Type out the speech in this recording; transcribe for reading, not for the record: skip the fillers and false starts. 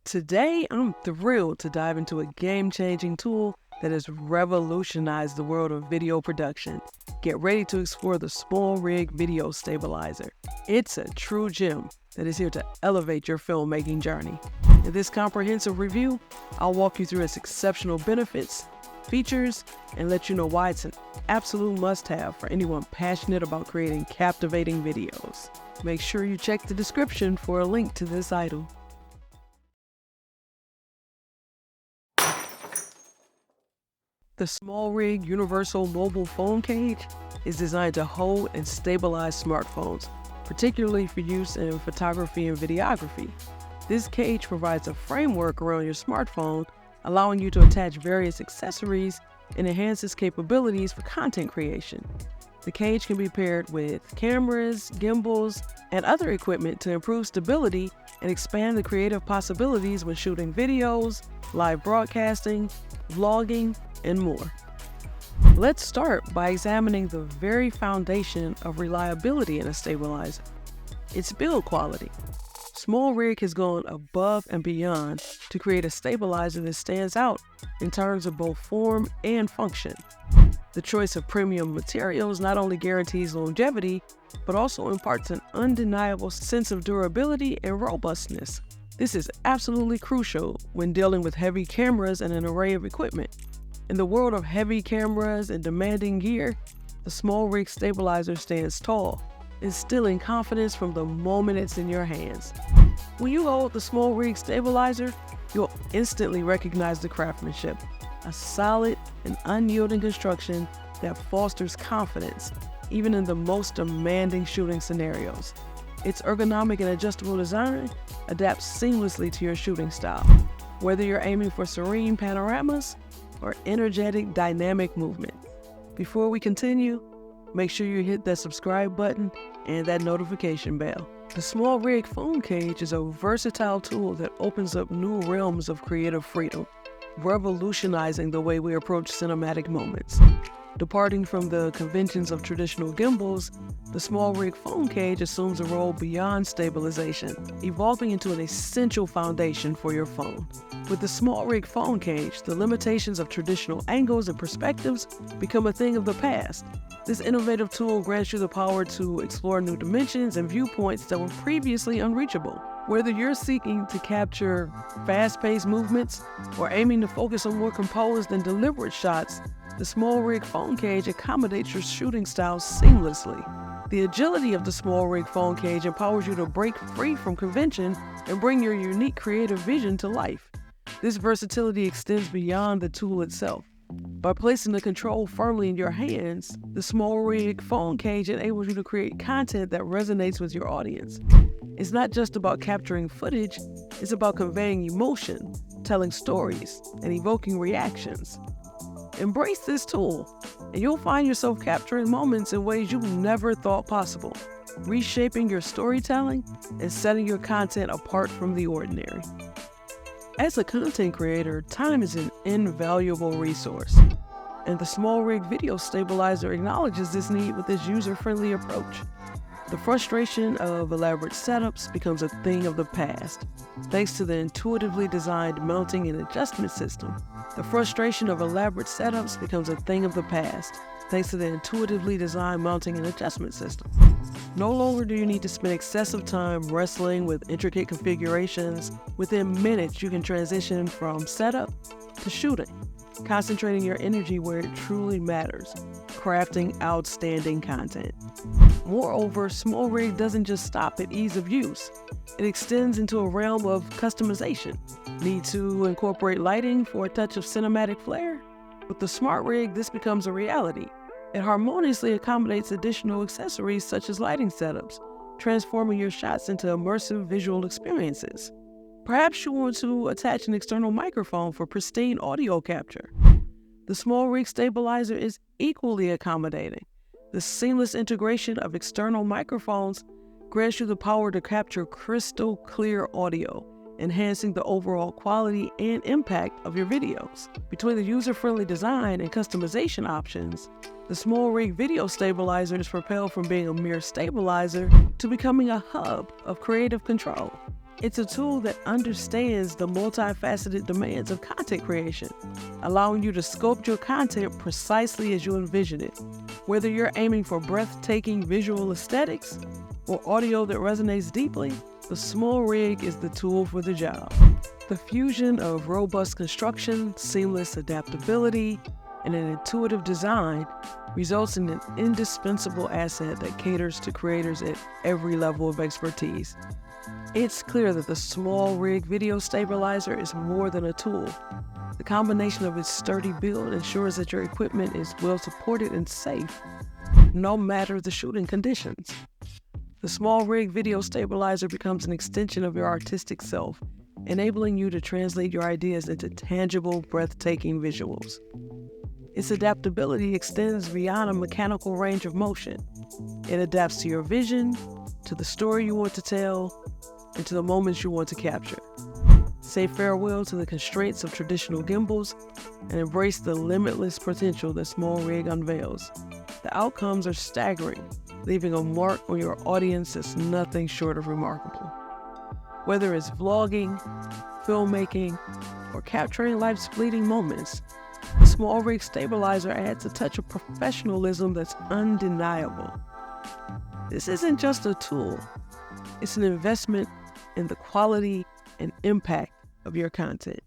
Today, I'm thrilled to dive into a game-changing tool that has revolutionized the world of video production. Get ready to explore the SmallRig Video Stabilizer. It's a true gem that is here to elevate your filmmaking journey. In this comprehensive review, I'll walk you through its exceptional benefits, features, and let you know why it's an absolute must-have for anyone passionate about creating captivating videos. Make sure you check the description for a link to this item. The SmallRig Universal Mobile Phone Cage is designed to hold and stabilize smartphones, particularly for use in photography and videography. This cage provides a framework around your smartphone, allowing you to attach various accessories and enhance its capabilities for content creation. The cage can be paired with cameras, gimbals, and other equipment to improve stability and expand the creative possibilities when shooting videos, live broadcasting, vlogging, and more. Let's start by examining the very foundation of reliability in a stabilizer, its build quality. SmallRig has gone above and beyond to create a stabilizer that stands out in terms of both form and function. The choice of premium materials not only guarantees longevity, but also imparts an undeniable sense of durability and robustness. This is absolutely crucial when dealing with heavy cameras and an array of equipment. In the world of heavy cameras and demanding gear, the SmallRig stabilizer stands tall, instilling confidence from the moment it's in your hands. When you hold the SmallRig stabilizer, you'll instantly recognize the craftsmanship, a solid and unyielding construction that fosters confidence, even in the most demanding shooting scenarios. Its ergonomic and adjustable design adapts seamlessly to your shooting style, whether you're aiming for serene panoramas or energetic, dynamic movement. Before we continue, make sure you hit that subscribe button and that notification bell. The SmallRig phone cage is a versatile tool that opens up new realms of creative freedom, revolutionizing the way we approach cinematic moments. Departing from the conventions of traditional gimbals, the SmallRig phone cage assumes a role beyond stabilization, evolving into an essential foundation for your phone. With the SmallRig phone cage, the limitations of traditional angles and perspectives become a thing of the past. This innovative tool grants you the power to explore new dimensions and viewpoints that were previously unreachable. Whether you're seeking to capture fast-paced movements or aiming to focus on more composed and deliberate shots, the SmallRig phone cage accommodates your shooting style seamlessly. The agility of the SmallRig phone cage empowers you to break free from convention and bring your unique creative vision to life. This versatility extends beyond the tool itself. By placing the control firmly in your hands, the SmallRig phone cage enables you to create content that resonates with your audience. It's not just about capturing footage, it's about conveying emotion, telling stories, and evoking reactions. Embrace this tool, and you'll find yourself capturing moments in ways you never thought possible, reshaping your storytelling and setting your content apart from the ordinary. As a content creator, time is an invaluable resource, and the SmallRig Video Stabilizer acknowledges this need with its user-friendly approach. The frustration of elaborate setups becomes a thing of the past, thanks to the intuitively designed mounting and adjustment system. The frustration of elaborate setups becomes a thing of the past, thanks to the intuitively designed mounting and adjustment system. No longer do you need to spend excessive time wrestling with intricate configurations. Within minutes, you can transition from setup to shooting, concentrating your energy where it truly matters, crafting outstanding content. Moreover, SmallRig doesn't just stop at ease of use. It extends into a realm of customization. Need to incorporate lighting for a touch of cinematic flair? With the SmallRig, this becomes a reality. It harmoniously accommodates additional accessories such as lighting setups, transforming your shots into immersive visual experiences. Perhaps you want to attach an external microphone for pristine audio capture. The SmallRig stabilizer is equally accommodating. The seamless integration of external microphones grants you the power to capture crystal clear audio, enhancing the overall quality and impact of your videos. Between the user-friendly design and customization options, the SmallRig Video Stabilizer is propelled from being a mere stabilizer to becoming a hub of creative control. It's a tool that understands the multifaceted demands of content creation, allowing you to sculpt your content precisely as you envision it. Whether you're aiming for breathtaking visual aesthetics or audio that resonates deeply, the SmallRig is the tool for the job. The fusion of robust construction, seamless adaptability, and an intuitive design results in an indispensable asset that caters to creators at every level of expertise. It's clear that the SmallRig Video Stabilizer is more than a tool. The combination of its sturdy build ensures that your equipment is well supported and safe, no matter the shooting conditions. The SmallRig Video Stabilizer becomes an extension of your artistic self, enabling you to translate your ideas into tangible, breathtaking visuals. Its adaptability extends beyond a mechanical range of motion. It adapts to your vision, to the story you want to tell, and to the moments you want to capture. Say farewell to the constraints of traditional gimbals and embrace the limitless potential that SmallRig unveils. The outcomes are staggering, leaving a mark on your audience that's nothing short of remarkable. Whether it's vlogging, filmmaking, or capturing life's fleeting moments, the SmallRig Stabilizer adds a touch of professionalism that's undeniable. This isn't just a tool, it's an investment in the quality and impact of your content.